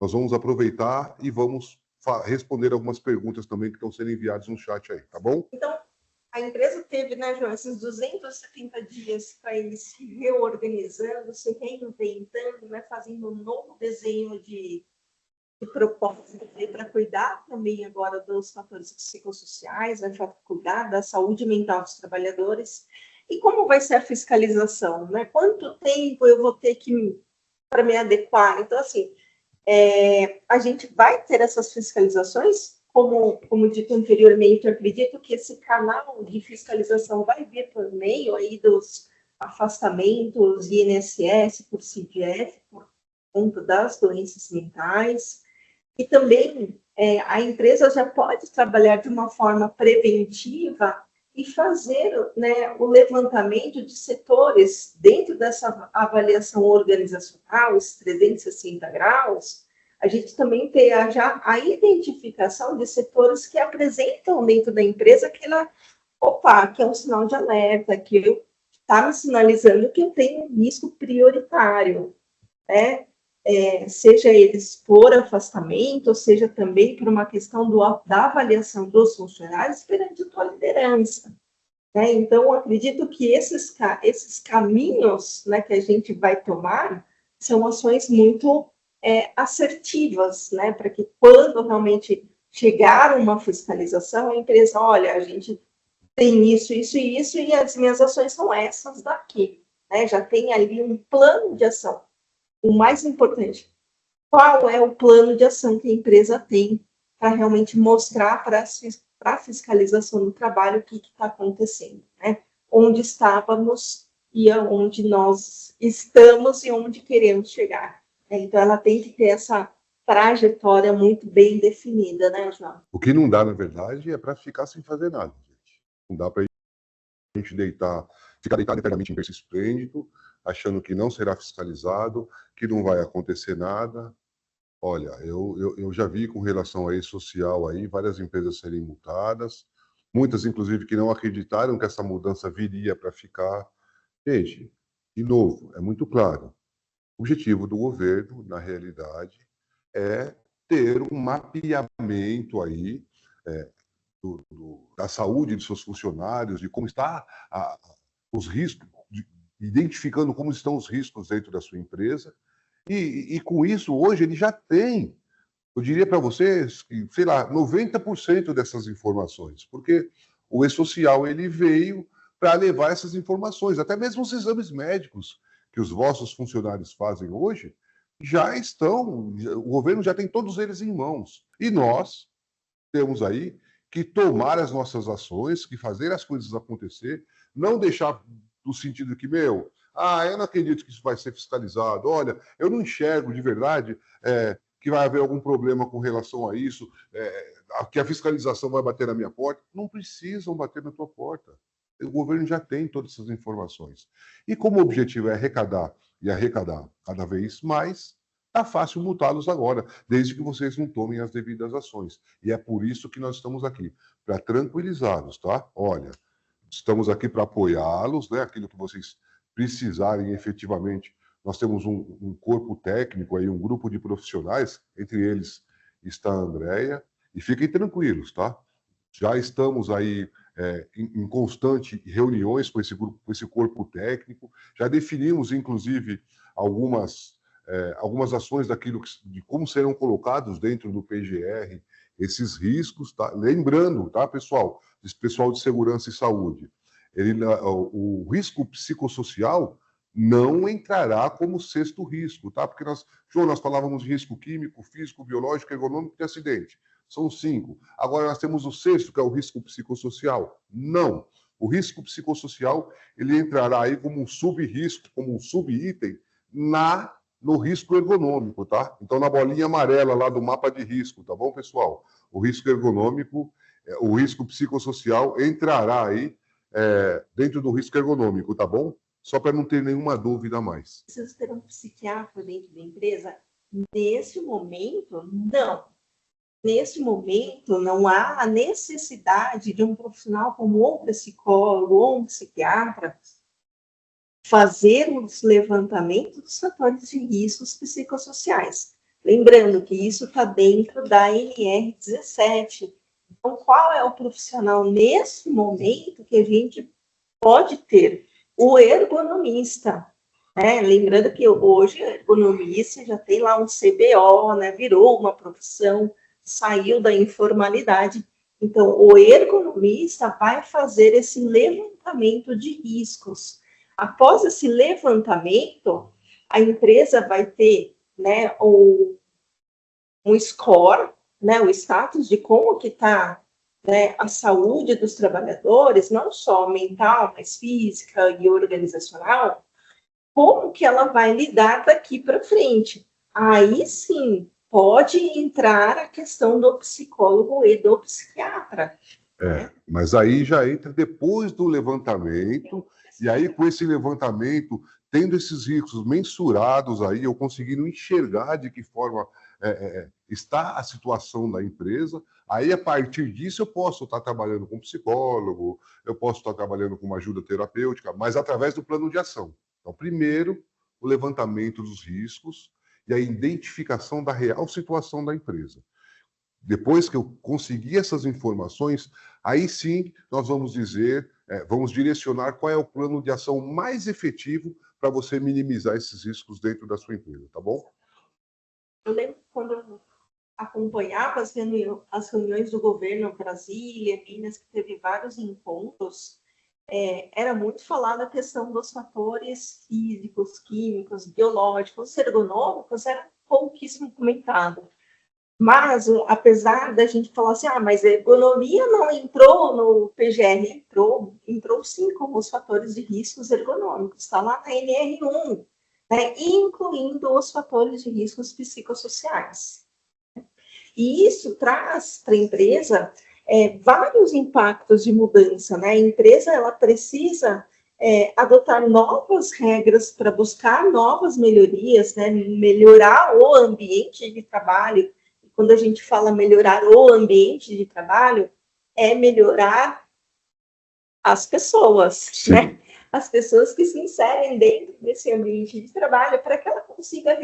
A: nós vamos aproveitar e vamos responder algumas perguntas também que estão sendo enviadas no chat aí, tá bom?
B: Então, a empresa teve, né, João, esses 270 dias para ir se reorganizando, se reinventando, né, fazendo um novo desenho de propósito para cuidar também agora dos fatores psicossociais, né, para cuidar da saúde mental dos trabalhadores. E como vai ser a fiscalização? Né? Quanto tempo eu vou ter que para me adequar? Então, assim, a gente vai ter essas fiscalizações, como dito anteriormente, eu acredito que esse canal de fiscalização vai vir por meio aí dos afastamentos INSS por CDF, por conta das doenças mentais, e também a empresa já pode trabalhar de uma forma preventiva e fazer, né, o levantamento de setores dentro dessa avaliação organizacional, esses 360 graus, a gente também tem já a identificação de setores que apresentam dentro da empresa que é um sinal de alerta, que está me sinalizando que eu tenho um risco prioritário, né? Seja eles por afastamento, ou seja também por uma questão da avaliação dos funcionários perante a tua liderança. Né? Então, acredito que esses caminhos, né, que a gente vai tomar são ações muito assertivas, né, para que quando realmente chegar uma fiscalização, a empresa, olha, a gente tem isso, isso e isso, e as minhas ações são essas daqui. Né? Já tem ali um plano de ação. O mais importante, qual é o plano de ação que a empresa tem para realmente mostrar para a fiscalização do trabalho o que está acontecendo, né? Onde estávamos e aonde nós estamos e onde queremos chegar. Então, ela tem que ter essa trajetória muito bem definida, né, João?
A: O que não dá, na verdade, é para ficar sem fazer nada, gente. Não dá para a gente ficar deitado eternamente em berço esplêndido, achando que não será fiscalizado, que não vai acontecer nada. Olha, eu já vi com relação a esse social aí, várias empresas serem multadas, muitas, inclusive, que não acreditaram que essa mudança viria para ficar. Gente, de novo, é muito claro. O objetivo do governo, na realidade, é ter um mapeamento aí da saúde de seus funcionários, de como está os riscos, identificando como estão os riscos dentro da sua empresa. E com isso, hoje, ele já tem, eu diria para vocês, que, sei lá, 90% dessas informações, porque o e-social ele veio para levar essas informações, até mesmo os exames médicos que os vossos funcionários fazem hoje, já estão, o governo já tem todos eles em mãos. E nós temos aí que tomar as nossas ações, que fazer as coisas acontecer, não deixar do sentido que, eu não acredito que isso vai ser fiscalizado, olha, eu não enxergo de verdade que vai haver algum problema com relação a isso, que a fiscalização vai bater na minha porta. Não precisam bater na tua porta. O governo já tem todas essas informações. E como o objetivo é arrecadar e arrecadar cada vez mais, está fácil multá-los agora, desde que vocês não tomem as devidas ações. E é por isso que nós estamos aqui, para tranquilizá-los, tá? Olha, estamos aqui para apoiá-los, né? Aquilo que vocês precisarem efetivamente. Nós temos um corpo técnico aí, um grupo de profissionais, entre eles está a Andrea, e fiquem tranquilos, tá? Já estamos aí em constante reuniões com esse grupo, com esse corpo técnico, já definimos, inclusive, algumas ações de como serão colocados dentro do PGR esses riscos, tá? Lembrando, tá, pessoal, esse pessoal de segurança e saúde, o risco psicossocial não entrará como sexto risco, tá? Porque nós falávamos de risco químico, físico, biológico, ergonômico e acidente. São 5. Agora nós temos o sexto, que é o risco psicossocial. Não. O risco psicossocial, ele entrará aí como um sub-risco, como um sub-item no risco ergonômico, tá? Então, na bolinha amarela lá do mapa de risco, tá bom, pessoal? O risco ergonômico, o risco psicossocial entrará aí dentro do risco ergonômico, tá bom? Só para não ter nenhuma dúvida a mais.
B: Precisa ter um psiquiatra dentro da empresa? Nesse momento, não. Nesse momento, não há a necessidade de um profissional como um psicólogo ou um psiquiatra fazer os levantamentos dos fatores de riscos psicossociais. Lembrando que isso está dentro da NR17. Então, qual é o profissional nesse momento que a gente pode ter? O ergonomista. Né? Lembrando que hoje a ergonomista já tem lá um CBO, né? Virou uma profissão, saiu da informalidade. Então, o ergonomista vai fazer esse levantamento de riscos. Após esse levantamento, a empresa vai ter, né, um score, né, o status de como que está, né, a saúde dos trabalhadores, não só mental, mas física e organizacional, como que ela vai lidar daqui para frente. Aí sim, pode entrar a questão do psicólogo e do psiquiatra.
A: Mas aí já entra depois do levantamento, e aí com esse levantamento, tendo esses riscos mensurados aí, eu conseguindo enxergar de que forma está a situação da empresa, aí a partir disso eu posso estar trabalhando com psicólogo, eu posso estar trabalhando com uma ajuda terapêutica, mas através do plano de ação. Então, primeiro, o levantamento dos riscos e a identificação da real situação da empresa. Depois que eu conseguir essas informações, aí sim nós vamos dizer, vamos direcionar qual é o plano de ação mais efetivo para você minimizar esses riscos dentro da sua empresa, tá bom?
B: Eu lembro quando eu acompanhava as reuniões do governo Brasília, Minas, que teve vários encontros, era muito falada a questão dos fatores físicos, químicos, biológicos, ergonômicos, era pouquíssimo comentado. Mas, apesar da gente falar assim, mas a ergonomia não entrou no PGR, entrou sim como os fatores de riscos ergonômicos, está lá na NR1, né, incluindo os fatores de riscos psicossociais. E isso traz para a empresa vários impactos de mudança, né? A empresa ela precisa adotar novas regras para buscar novas melhorias, né? Melhorar o ambiente de trabalho. E quando a gente fala melhorar o ambiente de trabalho, é melhorar as pessoas,
A: Sim.
B: né? As pessoas que se inserem dentro desse ambiente de trabalho para que ela consiga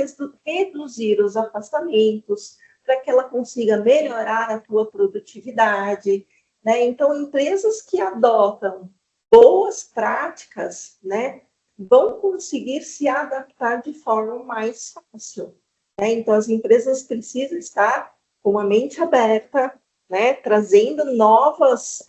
B: reduzir os afastamentos, para que ela consiga melhorar a tua produtividade, né? Então, empresas que adotam boas práticas, né, vão conseguir se adaptar de forma mais fácil, né? Então, as empresas precisam estar com a mente aberta, né, trazendo novas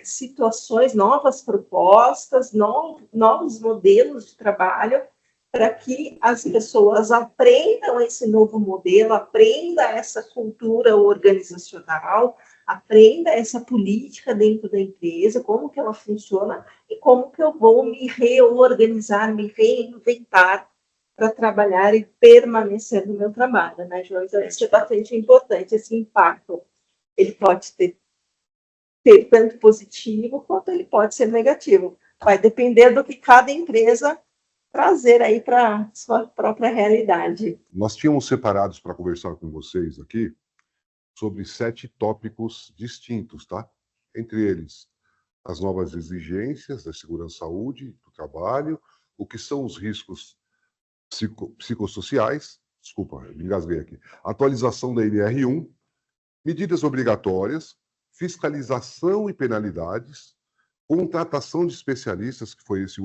B: situações, novas propostas, novos modelos de trabalho, para que as pessoas aprendam esse novo modelo, aprendam essa cultura organizacional, aprenda essa política dentro da empresa, como que ela funciona e como que eu vou me reorganizar, me reinventar para trabalhar e permanecer no meu trabalho, né, João? Então, isso é bastante importante, esse impacto. Ele pode ter tanto positivo quanto ele pode ser negativo. Vai depender do que cada empresa trazer aí para sua própria realidade.
A: Nós tínhamos separados para conversar com vocês aqui sobre 7 tópicos distintos, tá? Entre eles, as novas exigências da segurança e saúde do trabalho, o que são os riscos psicossociais, desculpa, me engasguei aqui, atualização da NR1, medidas obrigatórias, fiscalização e penalidades, contratação de especialistas, que foi esse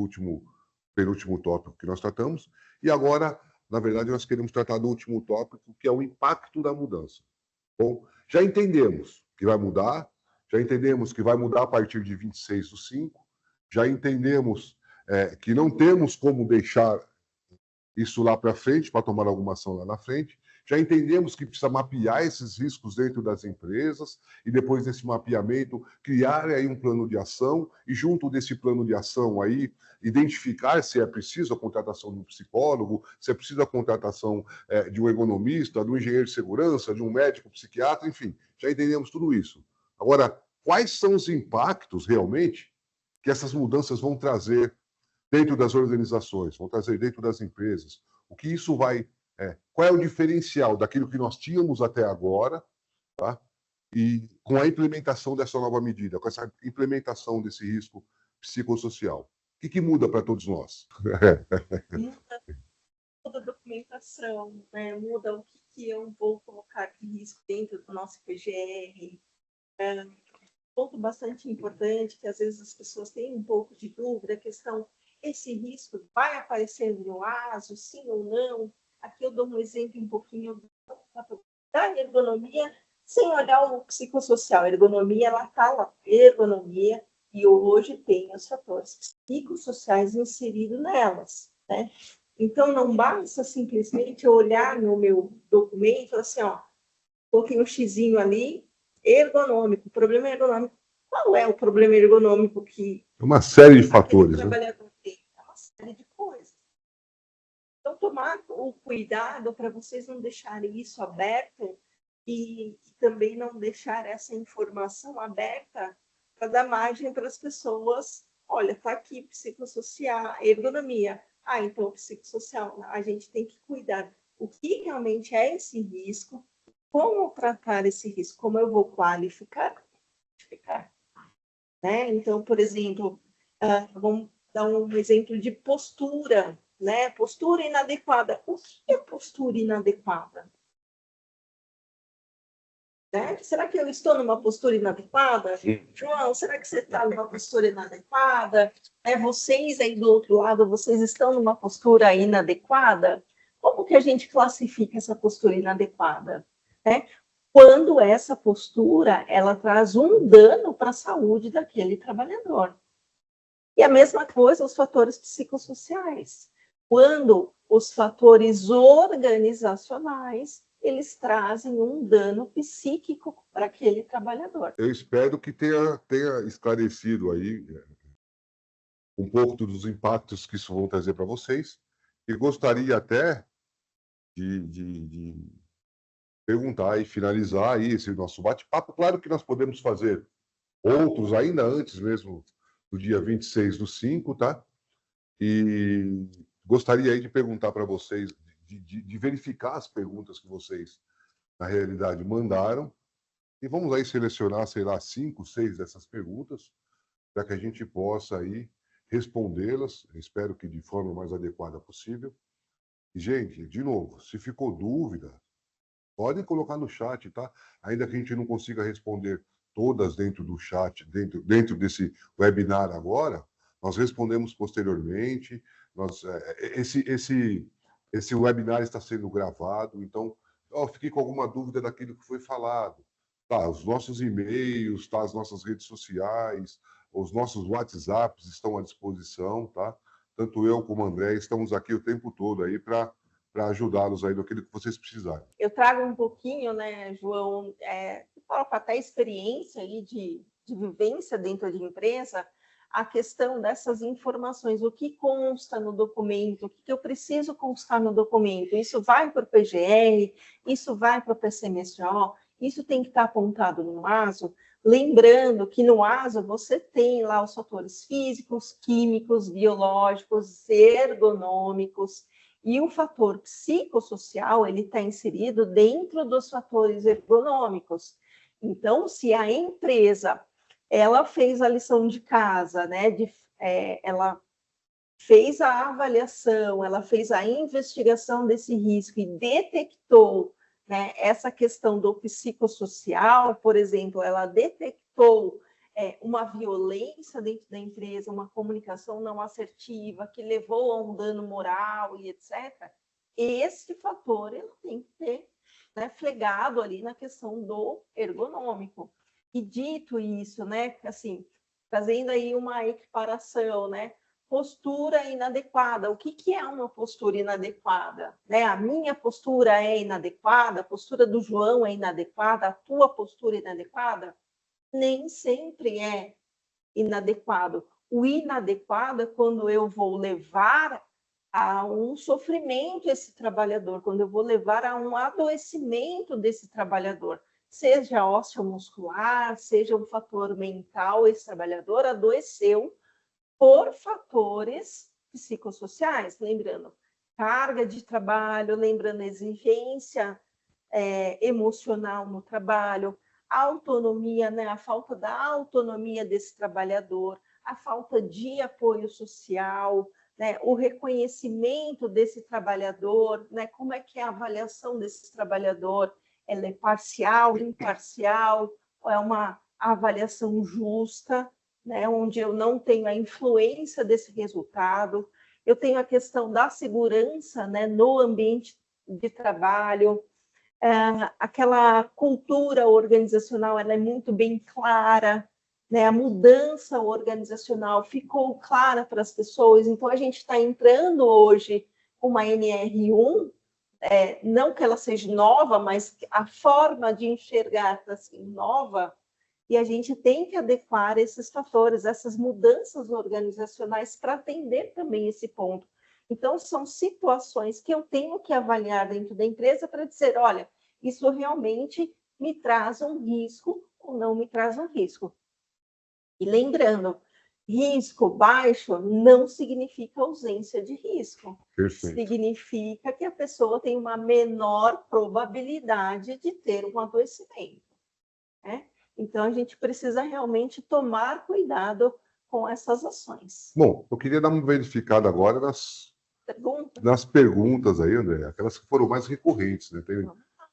A: penúltimo tópico que nós tratamos, e agora, na verdade, nós queremos tratar do último tópico, que é o impacto da mudança. Bom, já entendemos que vai mudar, já entendemos que vai mudar a partir de 26/5, já entendemos que não temos como deixar isso lá para frente, para tomar alguma ação lá na frente. Já entendemos que precisa mapear esses riscos dentro das empresas e depois desse mapeamento criar aí um plano de ação e junto desse plano de ação aí identificar se é preciso a contratação de um psicólogo, se é preciso a contratação de um economista, de um engenheiro de segurança, de um médico psiquiatra, enfim, já entendemos tudo isso. Agora, quais são os impactos realmente que essas mudanças vão trazer dentro das organizações, vão trazer dentro das empresas? O que isso vai... qual é o diferencial daquilo que nós tínhamos até agora, tá? E com a implementação dessa nova medida, com essa implementação desse risco psicossocial? O que muda para todos nós?
B: Muda a documentação, né? Muda o que eu vou colocar de risco dentro do nosso PGR. Ponto bastante importante, que às vezes as pessoas têm um pouco de dúvida, a questão, esse risco vai aparecer no ASO, sim ou não? Aqui eu dou um exemplo um pouquinho da ergonomia, sem olhar o psicossocial. A ergonomia, ela está lá, ergonomia, e hoje tem os fatores psicossociais inseridos nelas, né? Então, não basta simplesmente olhar no meu documento e falar assim, ó, coloquei um xizinho ali, ergonômico, problema ergonômico. Qual é o problema ergonômico que...
A: Uma série de fatores, né?
B: Trabalhador tem? É uma série de coisas. Então, tomar o cuidado para vocês não deixarem isso aberto e também não deixar essa informação aberta para dar margem para as pessoas. Olha, está aqui psicossocial, ergonomia. Ah, então psicossocial, a gente tem que cuidar. O que realmente é esse risco? Como tratar esse risco? Como eu vou qualificar? Né? Então, por exemplo, vamos dar um exemplo de postura, né? Postura inadequada. O que é postura inadequada? Né? Será que eu estou numa postura inadequada? João, será que você está numa postura inadequada? Vocês aí do outro lado, vocês estão numa postura inadequada? Como que a gente classifica essa postura inadequada? Quando essa postura ela traz um dano para a saúde daquele trabalhador. E a mesma coisa os fatores psicossociais. Quando os fatores organizacionais eles trazem um dano psíquico para aquele trabalhador.
A: Eu espero que tenha esclarecido aí um pouco dos impactos que isso vão trazer para vocês. E gostaria até de perguntar e finalizar aí esse nosso bate-papo. Claro que nós podemos fazer outros ainda antes mesmo do dia 26/5, tá? E gostaria aí de perguntar para vocês, de verificar as perguntas que vocês, na realidade, mandaram. E vamos aí selecionar, sei lá, 5, 6 dessas perguntas, para que a gente possa aí respondê-las, espero que de forma mais adequada possível. E, gente, de novo, se ficou dúvida, podem colocar no chat, tá? Ainda que a gente não consiga responder todas dentro do chat, dentro desse webinar agora, nós respondemos posteriormente. Esse webinar está sendo gravado, então, fiquei com alguma dúvida daquilo que foi falado. Tá, os nossos e-mails, tá, as nossas redes sociais, os nossos WhatsApps estão à disposição, tá? Tanto eu como o André estamos aqui o tempo todo aí para ajudá-los aí naquilo que vocês precisarem.
B: Eu trago um pouquinho, né, João, até experiência aí de vivência dentro de empresa, a questão dessas informações, o que consta no documento, o que eu preciso constar no documento, isso vai para o PGR, isso vai para o PCMSO, isso tem que estar apontado no ASO, lembrando que no ASO você tem lá os fatores físicos, químicos, biológicos, ergonômicos, e o fator psicossocial, ele está inserido dentro dos fatores ergonômicos. Então, se a empresa, ela fez a lição de casa, né, ela fez a avaliação, ela fez a investigação desse risco e detectou, né, essa questão do psicossocial, por exemplo, ela detectou uma violência dentro da empresa, uma comunicação não assertiva, que levou a um dano moral e etc., esse fator ele tem que ter, né, flegado ali na questão do ergonômico. E dito isso, né, assim, trazendo aí uma equiparação, né? Postura inadequada. O que é uma postura inadequada? Né? A minha postura é inadequada, a postura do João é inadequada, a tua postura é inadequada? Nem sempre é inadequado. O inadequado é quando eu vou levar a um sofrimento esse trabalhador, quando eu vou levar a um adoecimento desse trabalhador, seja osteomuscular, seja um fator mental, esse trabalhador adoeceu por fatores psicossociais, lembrando carga de trabalho, lembrando exigência emocional no trabalho, autonomia, né, a falta da autonomia desse trabalhador, a falta de apoio social, né, o reconhecimento desse trabalhador, né, como é que é a avaliação desse trabalhador, ela é parcial, imparcial, ou é uma avaliação justa, né, onde eu não tenho a influência desse resultado, eu tenho a questão da segurança, né, no ambiente de trabalho, aquela cultura organizacional ela é muito bem clara, né? A mudança organizacional ficou clara para as pessoas, então a gente está entrando hoje com uma NR1, não que ela seja nova, mas a forma de enxergar está assim, nova, e a gente tem que adequar esses fatores, essas mudanças organizacionais para atender também esse ponto. Então, são situações que eu tenho que avaliar dentro da empresa para dizer, olha, isso realmente me traz um risco ou não me traz um risco. E lembrando, risco baixo não significa ausência de risco.
A: Perfeito.
B: Significa que a pessoa tem uma menor probabilidade de ter um adoecimento, né? Então, a gente precisa realmente tomar cuidado com essas ações.
A: Bom, eu queria dar uma verificada agora nas perguntas aí, André, aquelas que foram mais recorrentes, né?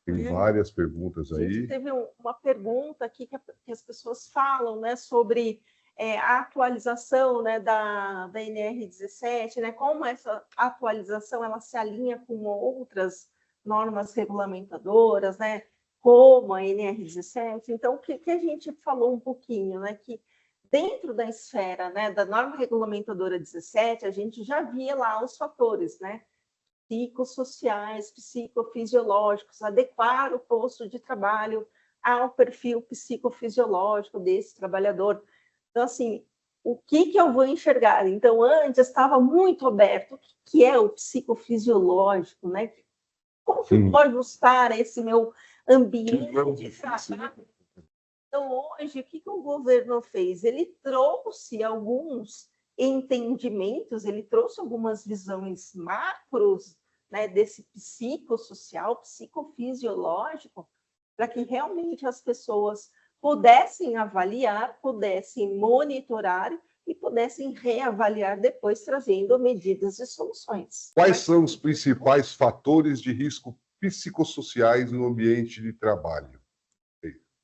A: Tem várias perguntas aí.
B: A gente teve uma pergunta aqui que as pessoas falam, né, sobre a atualização, né, da NR17, né, como essa atualização ela se alinha com outras normas regulamentadoras, né, como a NR17. Então, o que a gente falou um pouquinho, né, que dentro da esfera, né, da norma regulamentadora 17, a gente já via lá os fatores, né, psicossociais, psicofisiológicos, adequar o posto de trabalho ao perfil psicofisiológico desse trabalhador. Então, assim, o que eu vou enxergar? Então, antes estava muito aberto. O que é o psicofisiológico, né? Como que eu vou ajustar esse meu ambiente de trabalho? Então, hoje, o que o governo fez? Ele trouxe alguns entendimentos, ele trouxe algumas visões macros, né, desse psicossocial, psicofisiológico, para que realmente as pessoas pudessem avaliar, pudessem monitorar e pudessem reavaliar depois, trazendo medidas e soluções.
A: Quais são os principais fatores de risco psicossociais no ambiente de trabalho?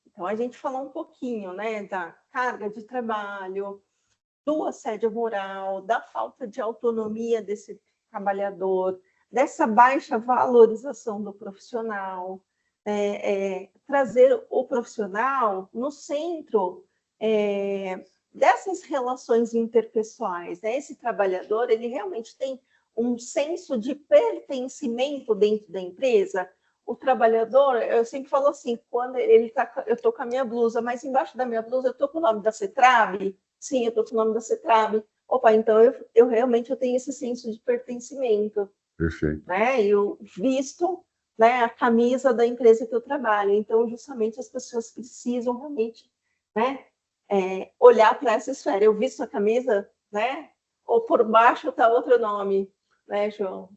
B: Então, a gente falou um pouquinho, né, da carga de trabalho, do assédio moral, da falta de autonomia desse trabalhador, dessa baixa valorização do profissional, trazer o profissional no centro dessas relações interpessoais, né? Esse trabalhador, ele realmente tem um senso de pertencimento dentro da empresa. O trabalhador, eu sempre falo assim, quando ele tá, eu estou com a minha blusa, mas embaixo da minha blusa eu estou com o nome da CETRAB. Sim, eu estou com o nome da CETRAB. Opa, então eu realmente tenho esse senso de pertencimento.
A: Perfeito.
B: Né? Eu visto, né, a camisa da empresa que eu trabalho. Então, justamente, as pessoas precisam realmente, né, olhar para essa esfera. Eu visto a camisa, né? Ou por baixo está outro nome, né, João?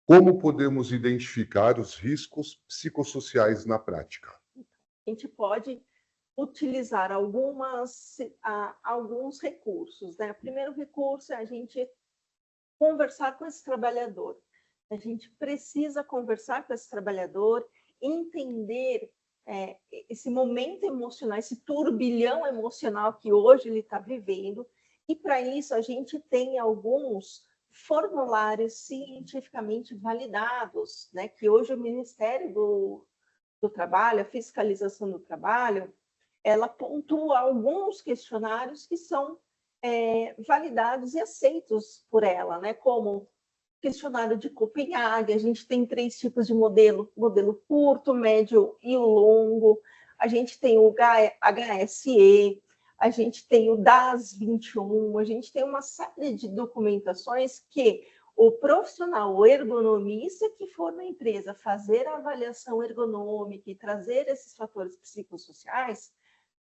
A: Como podemos identificar os riscos psicossociais na prática?
B: A gente pode utilizar alguns recursos, né? O primeiro recurso é a gente conversar com esse trabalhador. A gente precisa conversar com esse trabalhador, entender esse momento emocional, esse turbilhão emocional que hoje ele está vivendo, e para isso a gente tem alguns formulários cientificamente validados, né, que hoje o Ministério do Trabalho, a Fiscalização do Trabalho, ela pontua alguns questionários que são validados e aceitos por ela, né? Como questionário de Copenhague, a gente tem 3 tipos de modelo curto, médio e o longo, a gente tem o HSE, a gente tem o DAS 21, a gente tem uma série de documentações que o profissional, o ergonomista que for na empresa fazer a avaliação ergonômica e trazer esses fatores psicossociais,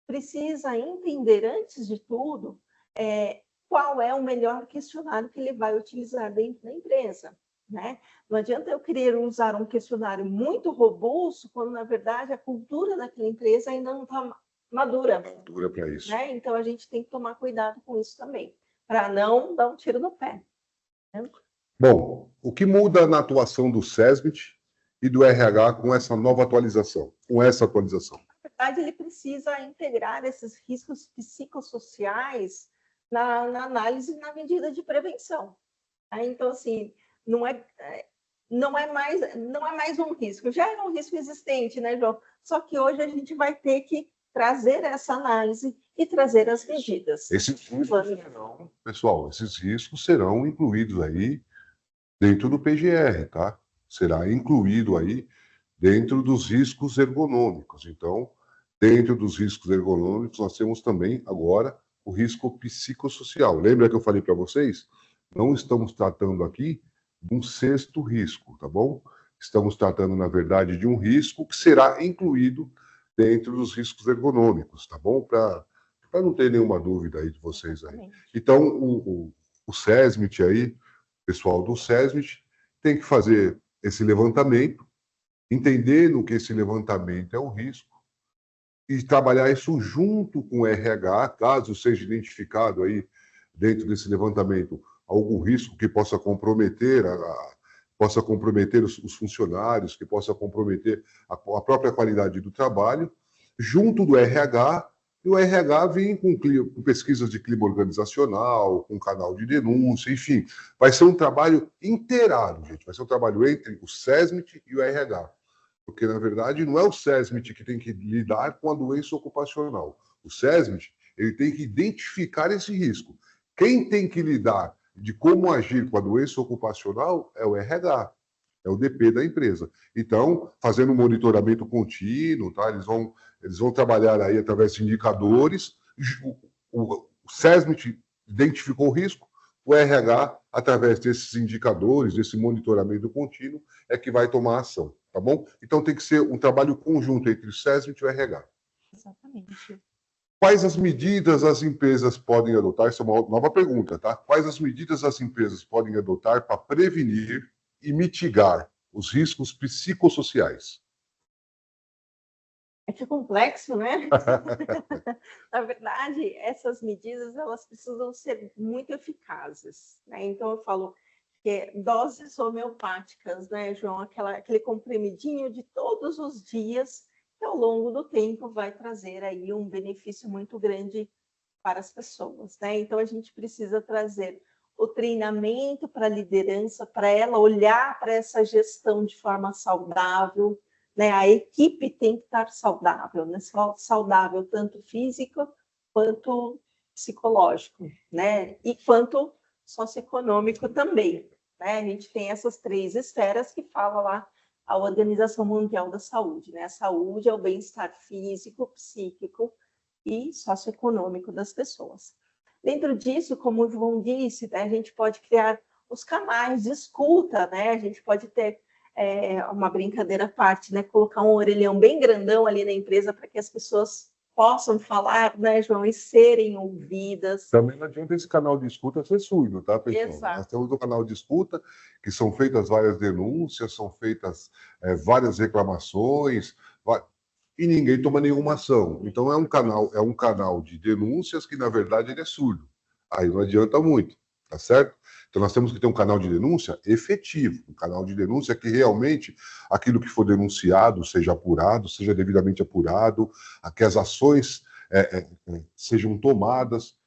B: precisa entender, antes de tudo, qual é o melhor questionário que ele vai utilizar dentro da empresa, né? Não adianta eu querer usar um questionário muito robusto, quando, na verdade, a cultura daquela empresa ainda não está madura.
A: Madura para isso.
B: Né? Então, a gente tem que tomar cuidado com isso também, para não dar um tiro no pé. Né?
A: Bom, o que muda na atuação do SESMIT e do RH com essa nova atualização, com essa atualização?
B: Na verdade, ele precisa integrar esses riscos psicossociais na análise e na medida de prevenção. Tá? Então, assim, não é mais um risco. Já era um risco existente, né, João? Só que hoje a gente vai ter que trazer essa análise e trazer as medidas.
A: Esses riscos serão incluídos aí dentro do PGR, tá? Será incluído aí dentro dos riscos ergonômicos. Então, dentro dos riscos ergonômicos, nós temos também agora o risco psicossocial. Lembra que eu falei para vocês? Não estamos tratando aqui de um 6º risco, tá bom? Estamos tratando, na verdade, de um risco que será incluído dentro dos riscos ergonômicos, tá bom? Para não ter nenhuma dúvida aí de vocês aí. Então, o SESMIT aí, o pessoal do SESMIT, tem que fazer esse levantamento, entendendo que esse levantamento é um risco, e trabalhar isso junto com o RH, caso seja identificado aí dentro desse levantamento algum risco que possa comprometer os funcionários, que possa comprometer a própria qualidade do trabalho, junto do RH, e o RH vem com pesquisas de clima organizacional, com canal de denúncia, enfim. Vai ser um trabalho inteirado, gente. Vai ser um trabalho entre o SESMIT e o RH. Porque, na verdade, não é o SESMIT que tem que lidar com a doença ocupacional. O SESMIT, ele tem que identificar esse risco. Quem tem que lidar de como agir com a doença ocupacional é o RH, é o DP da empresa. Então, fazendo um monitoramento contínuo, tá? Eles vão trabalhar aí através de indicadores. O SESMIT identificou o risco, o RH, através desses indicadores, desse monitoramento contínuo, é que vai tomar ação, tá bom? Então tem que ser um trabalho conjunto entre o SESMIT e o RH.
B: Exatamente.
A: Quais as medidas as empresas podem adotar? Essa é uma nova pergunta, tá? Quais as medidas as empresas podem adotar para prevenir e mitigar os riscos psicossociais?
B: É que é complexo, né? Na verdade, essas medidas elas precisam ser muito eficazes, né? Então eu falo que doses homeopáticas, né, João? Aquele comprimidinho de todos os dias que ao longo do tempo vai trazer aí um benefício muito grande para as pessoas, né? Então a gente precisa trazer o treinamento para a liderança, para ela olhar para essa gestão de forma saudável, né? A equipe tem que estar saudável, né? Saudável tanto físico quanto psicológico, né? E quanto socioeconômico também, né? A gente tem essas 3 esferas que fala lá a Organização Mundial da Saúde, né? A saúde é o bem-estar físico, psíquico e socioeconômico das pessoas. Dentro disso, como o João disse, né, a gente pode criar os canais de escuta, né? A gente pode ter uma brincadeira à parte, né? Colocar um orelhão bem grandão ali na empresa para que as pessoas possam falar, né, João, e serem ouvidas.
A: Também não adianta esse canal de escuta ser surdo, tá, pessoal?
B: Exato.
A: Nós temos um canal de escuta que são feitas várias denúncias, são feitas várias reclamações, e ninguém toma nenhuma ação. Então é um canal de denúncias que, na verdade, ele é surdo. Aí não adianta muito, tá certo? Então nós temos que ter um canal de denúncia efetivo, um canal de denúncia que realmente aquilo que for denunciado seja apurado, seja devidamente apurado, que as ações sejam tomadas,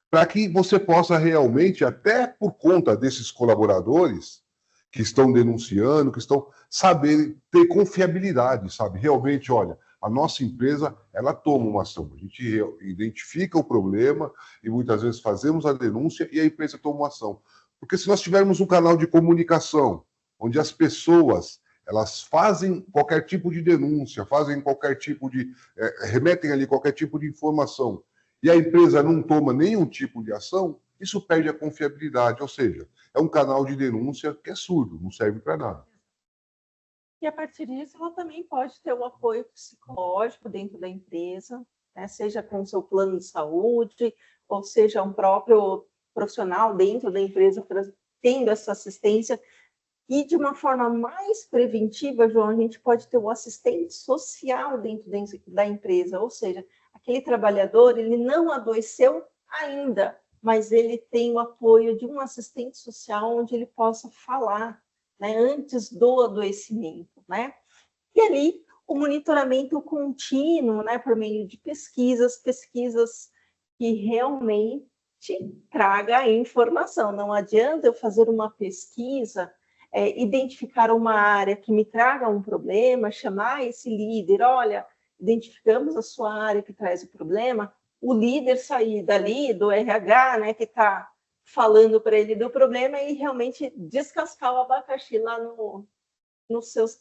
A: para que você possa realmente, até por conta desses colaboradores que estão denunciando, que estão saber ter confiabilidade, sabe? Realmente, olha, a nossa empresa, ela toma uma ação. A gente identifica o problema e muitas vezes fazemos a denúncia e a empresa toma uma ação. Porque se nós tivermos um canal de comunicação, onde as pessoas elas fazem qualquer tipo de denúncia, fazem qualquer tipo de... remetem ali qualquer tipo de informação, e a empresa não toma nenhum tipo de ação, isso perde a confiabilidade, ou seja, é um canal de denúncia que é surdo, não serve para nada.
B: E a partir disso, ela também pode ter o apoio psicológico dentro da empresa, né? Seja com o seu plano de saúde, ou seja, um próprio profissional dentro da empresa tendo essa assistência. E de uma forma mais preventiva, João, a gente pode ter o assistente social dentro da empresa, ou seja, aquele trabalhador, ele não adoeceu ainda, mas ele tem o apoio de um assistente social onde ele possa falar, né, antes do adoecimento, né? E ali o monitoramento contínuo, né, por meio de pesquisas que realmente traga a informação. Não adianta eu fazer uma pesquisa, identificar uma área que me traga um problema, chamar esse líder, olha, identificamos a sua área que traz o problema, o líder sair dali do RH, né, que está falando para ele do problema e realmente descascar o abacaxi lá nos seus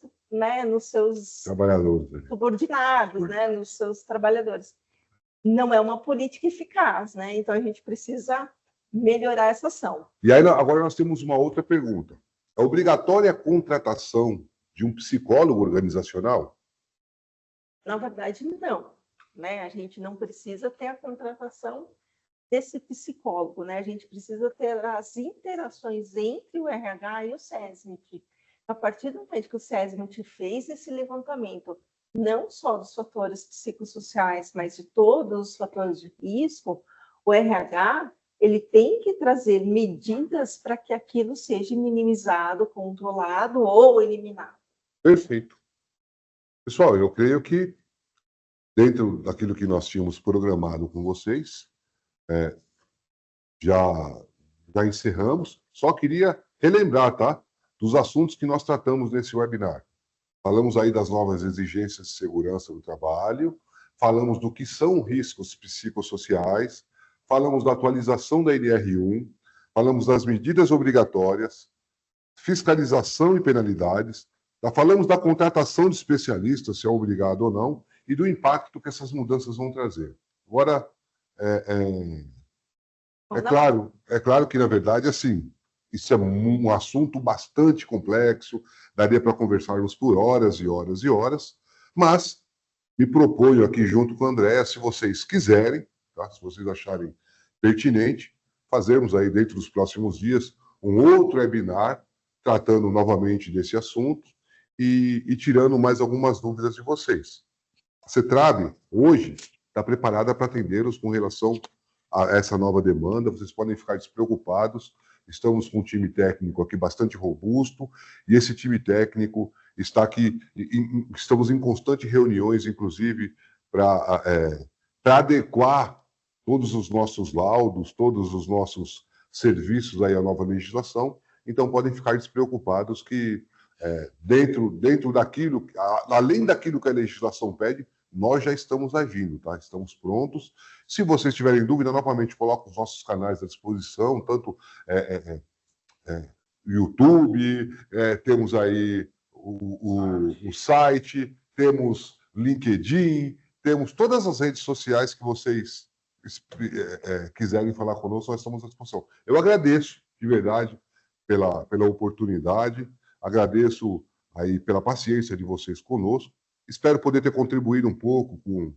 A: Trabalhadores.
B: subordinados, né, nos seus trabalhadores. Não é uma política eficaz, né? Então a gente precisa melhorar essa ação.
A: E aí agora nós temos uma outra pergunta. É obrigatória a contratação de um psicólogo organizacional?
B: Na verdade, não. Né? A gente não precisa ter a contratação desse psicólogo, né? A gente precisa ter as interações entre o RH e o SESMIT. A partir do momento que o SESMIT fez esse levantamento, não só dos fatores psicossociais, mas de todos os fatores de risco, o RH ele tem que trazer medidas para que aquilo seja minimizado, controlado ou eliminado.
A: Perfeito. Pessoal, eu creio que dentro daquilo que nós tínhamos programado com vocês, já encerramos. Só queria relembrar, tá? Dos assuntos que nós tratamos nesse webinar. Falamos aí das novas exigências de segurança do trabalho, falamos do que são riscos psicossociais, falamos da atualização da NR1, falamos das medidas obrigatórias, fiscalização e penalidades, falamos da contratação de especialistas, se é obrigado ou não, e do impacto que essas mudanças vão trazer. Agora, é claro que, na verdade, assim, isso é um assunto bastante complexo, daria para conversarmos por horas e horas e horas, mas me proponho aqui junto com a Andréa, se vocês quiserem, tá? Se vocês acharem pertinente, fazermos aí dentro dos próximos dias um outro webinar tratando novamente desse assunto e tirando mais algumas dúvidas de vocês. A CETRAB, hoje, está preparada para atendê-los com relação a essa nova demanda, vocês podem ficar despreocupados. Estamos com um time técnico aqui bastante robusto, e esse time técnico está aqui, estamos em constantes reuniões, inclusive, para adequar todos os nossos laudos, todos os nossos serviços aí à nova legislação. Então, podem ficar despreocupados que, dentro daquilo, além daquilo que a legislação pede, nós já estamos agindo, tá? Estamos prontos. Se vocês tiverem dúvida, novamente, coloco os nossos canais à disposição, tanto YouTube, temos aí o site, temos LinkedIn, temos todas as redes sociais que vocês quiserem falar conosco, nós estamos à disposição. Eu agradeço, de verdade, pela oportunidade, agradeço aí pela paciência de vocês conosco. Espero poder ter contribuído um pouco com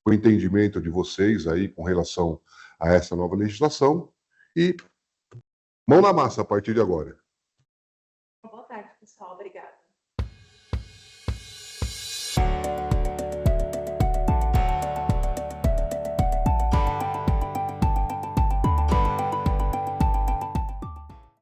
A: o entendimento de vocês aí com relação a essa nova legislação. E mão na massa a partir de agora.
B: Boa tarde, pessoal. Obrigada.